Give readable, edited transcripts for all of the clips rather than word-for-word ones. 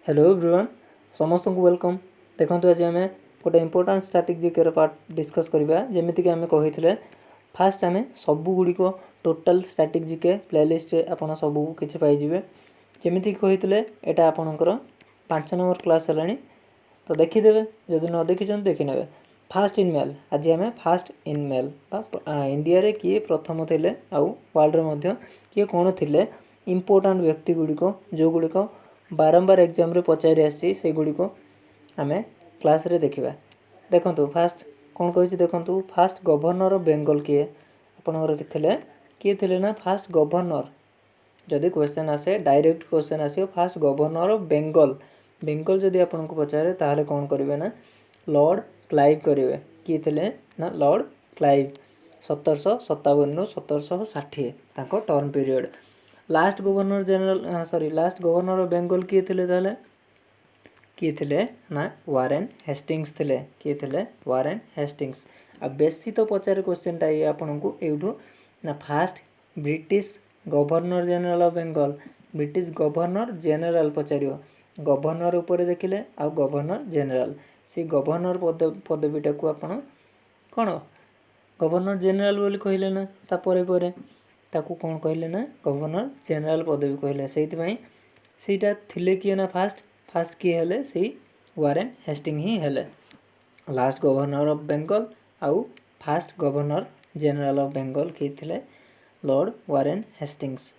Hello everyone समस्त को welcome. देखो आज आम गोटे important static GK part discuss करवा जमीक आम कही फास्ट आम सबुगुड़िक टोटाल स्टैटिक जीके प्लेलिस्ट आप सबू किसी पाइबे जमीक कही यहाँ आपणकर 5 नंबर क्लास है तो देखीदे जदि न देखी देखने फास्ट इन मेल। आज आम फास्ट इन मेल इंडिया रे किए प्रथम थे आउ वर्ल्ड रे किए कौन थे इंपोर्टाट व्यक्ति गुड़िक जो गुड़िक बारंबार एग्जाम रे पचारि आसी से गुड़िक आम क्लास रे देखा। देखो फास्ट कौन कही देखो फास्ट गवर्नर ऑफ बेंगल किए आपंकर किए थे ना फास्ट गवर्नर जदि क्वेश्चन आसे डायरेक्ट क्वेश्चन आसो fast governor of Bengal Bengal जदि आपन को पचारे ताहले कौन करेंगे ना लॉर्ड क्लाइव करेंगे किए थे ना लॉर्ड क्लाइव 1757 ରୁ 1760 ताको term period. Last governor general last governor of Bengal किए थे ना वारेन हेस्टिंग्स थे किए थे वारेन हेस्टिंग्स। आ बेसी तो पचारे क्वेश्चन टा ये आपन को एठू ना fast British governor general of Bengal British governor general Pachar governor उपर देखिले आ गवर्नर जनरल से गवर्नर पदवीटा को आपण कौन गवर्नर जनरल बोली कहले ना तापर ताकू कौन कहले ना गवर्नर जनरल पदवी कहले सेटा थिले किए ना फास्ट फास्ट किए हेले से वारेन हेस्टिंग ही हेले लास्ट गवर्नर ऑफ बेंगल आउ fast governor general of Bengal किए थे लॉर्ड वारेन हेस्टिंग्स।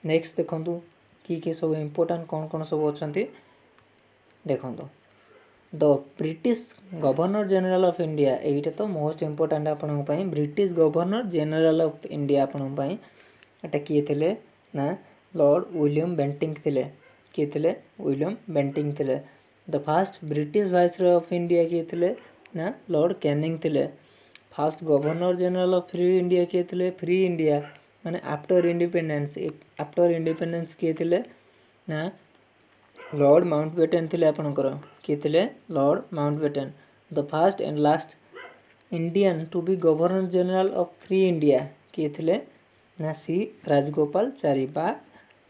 नेक्स्ट देखो किए सब इम्पोर्टाट कौन कौन सब अच्छा देखो the British governor general of India यहीटा तो मोस्ट इम्पोर्टाट आपण British governor general of India आपण किए थे ना लॉर्ड विलियम बेंटिंग थे किए थे विलियम बेंटिंग थे। The first British viceroy of India किए थे ना लॉर्ड कैनिंग थे। First governor general of free India किए थे फ्री इंडिया माने आफ्टर इंडिपेंडेंस किए थे ना लॉर्ड माउंटबेटन थे आपणकर किए थे Lord Mountbatten. The first and last Indian to be governor general of free India किए थे ना सी राजगोपालचारी बा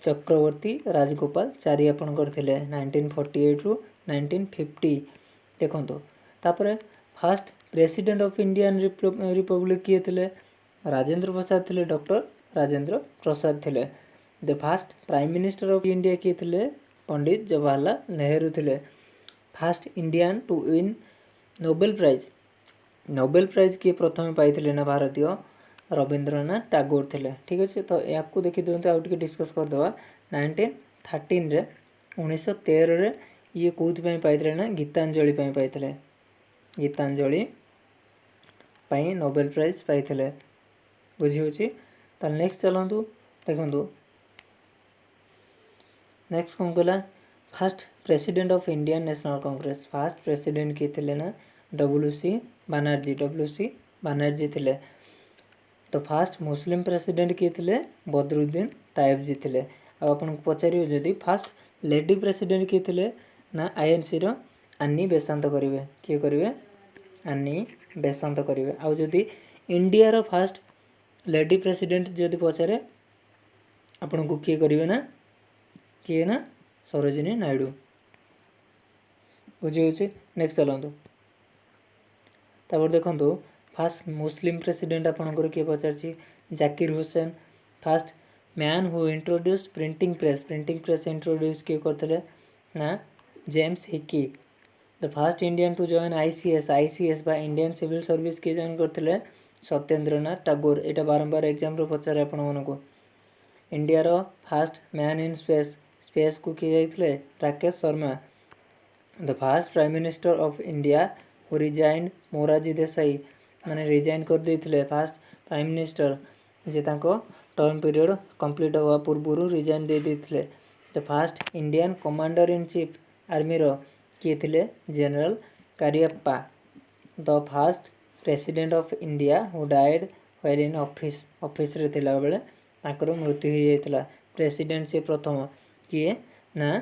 चक्रवर्ती राजगोपालचारी आपणकर थे 1948 ରୁ 1950। देखो तापर first president of Indian republic किए थे राजेंद्र प्रसाद थे डॉक्टर राजेंद्र प्रसाद थे। The first prime minister of India किए थे पंडित जवाहरलाल नेहरू थे। First Indian to win Nobel prize किए प्रथम पाई ना भारतीय रवींद्रनाथ टैगोर थे। ठीक अच्छे तो या देखी दिखाते आउ टे डिस्कस करदे 1913 1913 ये कौन पाई ना गीतांजलि पाई गीतांजलि नोबेल प्राइज पाई बुझी तो नेक्स्ट चलतु देखो नेक्स्ट कौन कहला fast president of Indian national Congress fast president किए थे ना WC बनर्जी थे। तो फास्ट मुस्लिम प्रेसिडेंट किए थे बदरुद्दीन तायबजी थे। आपन पचार जदि फास्ट लेडी प्रेसिडेंट किए थे ना INC रो आनी बेसांत करेंगे किए करेंगे आनी बेसांत करेंगे। आउ जदि इंडिया रो फास्ट लेडी प्रेसिडेंट जदि पचारे आपन को किए ना सरोजिनी नायडू बुझी। नेक्स्ट चलतु तापर देखो फास्ट मुस्लिम प्रेसिडेंट आपनकर किए पचार Zakir Hussain. First man who introduce printing press introduce किए करते ना James Hicky. The first Indian to join ICS बा इंडियन सिविल सर्विस किए जॉइन करते सत्येंद्रनाथ टैगोर। यहाँ बारंबार एग्जाम रो पचारे आपण को इंडिया रो फास्ट मैन इन स्पेस को किए जाइए Rakesh Sharma. The first prime minister of India who resigned Morarji Desai माने रिजाइन कर देते फास्ट प्राइम मिनिस्टर जे तांको टर्म पीरियड कंप्लीट होगा पूर्व रिजाइन दे देते। The first Indian commander in chief army रो किए थे general Cariappa. The first president of India who died while in office रे थिला बेले ताकर मृत्यु हो जाता। प्रेसिडेंट से प्रथम किए ना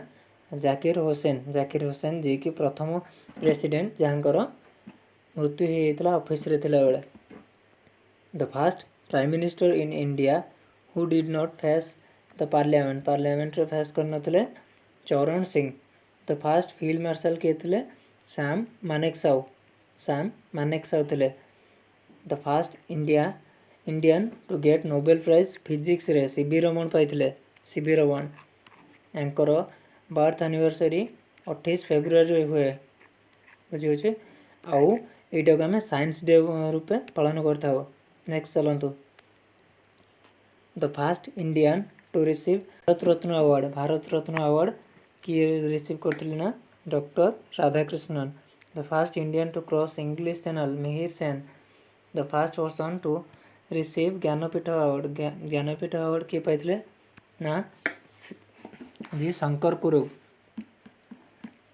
जाकिर हुसैन जी की प्रथम प्रेसिडेंट जहाँकर मृत्यु हो जाता ऑफिस रे थिला बेले। The first prime minister in India who did not face the parliament रे फेस कर नथिले Charan Singh. The first field marshal किए थे सैम मानेकशॉ थे the first Indian to get Nobel prize physics रे सीवी रमन पाई सीवी रमन एंकर बर्थ एनिवर्सरी 28 फेब्रुआरी हुए बुझे आउ यटा को आम साइंस डे रूपे पालन करता। नेक्स्ट चलतु the first Indian to receive Bharat Ratna award किए रिसीव करथिले ना doctor Radhakrishnan. The first Indian to cross English channel Mihir Sen. The first person to receive Jnanpith award किए पाइथिले ना G Shankar Kurup.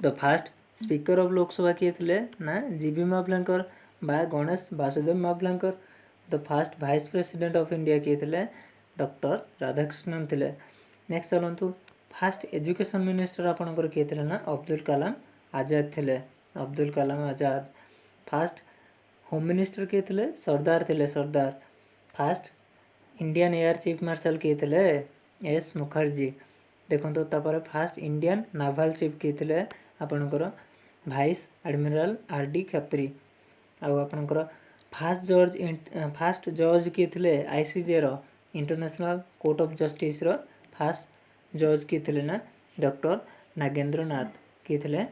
The first speaker of Lok Sabha किए थे ना जीबी मावलंकर बा Ganesh Vasudev Mavalankar. The first vice president of India किए थे डॉक्टर राधाकृष्णन थे। नेक्स्ट चलतु फास्ट एजुकेशन मिनिस्टर आपणकर किए थे ना अब्दुल कलाम आजाद थे Abdul Kalam Azad. First home minister किए थे Sardar. First Indian air chief marshal किए थे एस मुखर्जी। देखो तापर फास्ट इंडियन नाभाल चीफ किए थे आपणकर vice admiral R D Khatri. आउ आपणकर फास्ट जज किए थे आईसीजे रो इंटरनेशनल कोर्ट ऑफ जस्टिस रो फास्ट जज किए थे ना डॉक्टर नागेंद्र नाथ किए थे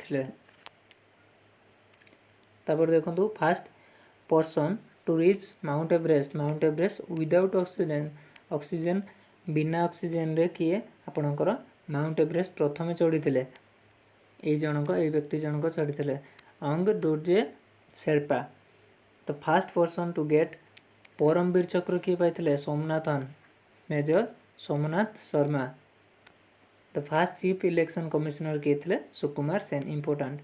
थे। तापर देखो first person to reach Mount Everest without oxygen बिना ऑक्सीजन रे किए आपणकर माउंट एवरेस्ट प्रथम चढ़ी थे ये व्यक्ति जनक चढ़ी थे Ang Dorje Sherpa. The first person to get Paramvir Chakra किए पाई सोमनाथन major Somnath Sharma. The first chief election commissioner किए थे Sukumar Sen important.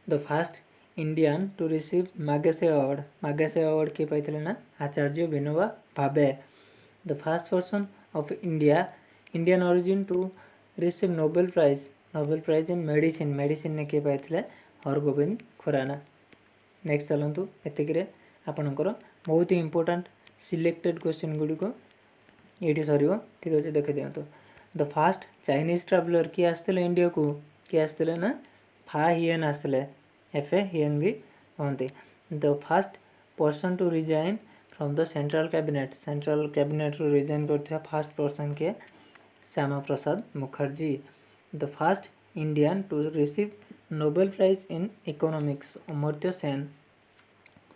The first Indian to receive Magsaysay award किए पाई ना Acharya Vinoba Bhave. The first person of Indian origin to receive Nobel prize in medicine ने किए पाई हरगोविंद खुराना। नेक्स्ट चलतु एतिक आपणकर बहुत ही इंपोर्टेंट सिलेक्टेड क्वेश्चन गुड़िक ये सर ठीक अच्छे देख दिंतु। द फास्ट चाइनीज ट्रावेलर किए आसते इंडिया को किए आसते ना फा हियन आसते FA हियन भी कहते। The first person to resign from the central cabinet रू रिजाइन करथिया फास्ट पर्सन के Shyama Prasad Mukherjee. The first Indian to receive Nobel prize in economics Amartya Sen.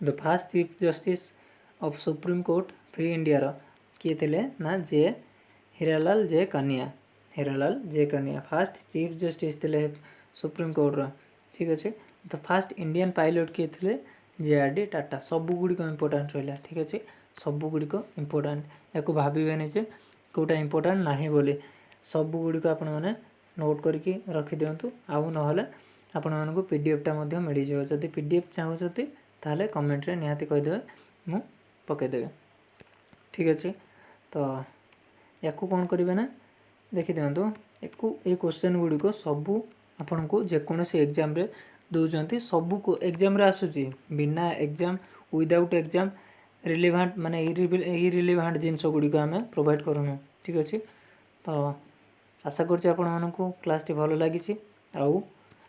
The first chief justice of supreme court free India किए थे ना Hiralal J Kania first chief justice थे supreme court ठीक अच्छे। The first Indian pilot किए थे JRD टाटा। सबुगुड़िक इंपोर्टेंट रहा ठीक अच्छे सबुगुड़िक इंपोर्टेंट या भावेनि जे कौटा इंपोर्टेंट ना बोली सबुगुड़िक आपण मैंने नोट करके रखी दिंतु। आउ ना आपण मानक PDF टा मिल जाए जदि PDF चाहूँगी ताहले कमेंट रे निहाती कहीदेवे मु पकईदेवी ठीक अच्छे। तो या कौन करेंगे ना देखी दिंतु ये क्वेश्चन गुड़िक सबू आपण को जेकोसी एग्जाम रे दौरान सबू को एग्जाम रे आसूची बिना एग्जाम विदाउट एग्जाम रिलेवेंट माने इरिलेवेंट जिनस गुड़िक आम प्रोवाइड करूँ ठीक अच्छे। तो आशा करूँ क्लास टी भल लगी आउ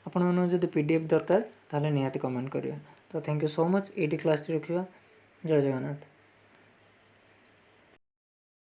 आपण मानक जब PDF दरकार ताहले निहाती कमेंट करिए। तो थैंक यू सो मच ये क्लास टी रखा। जय जगन्नाथ।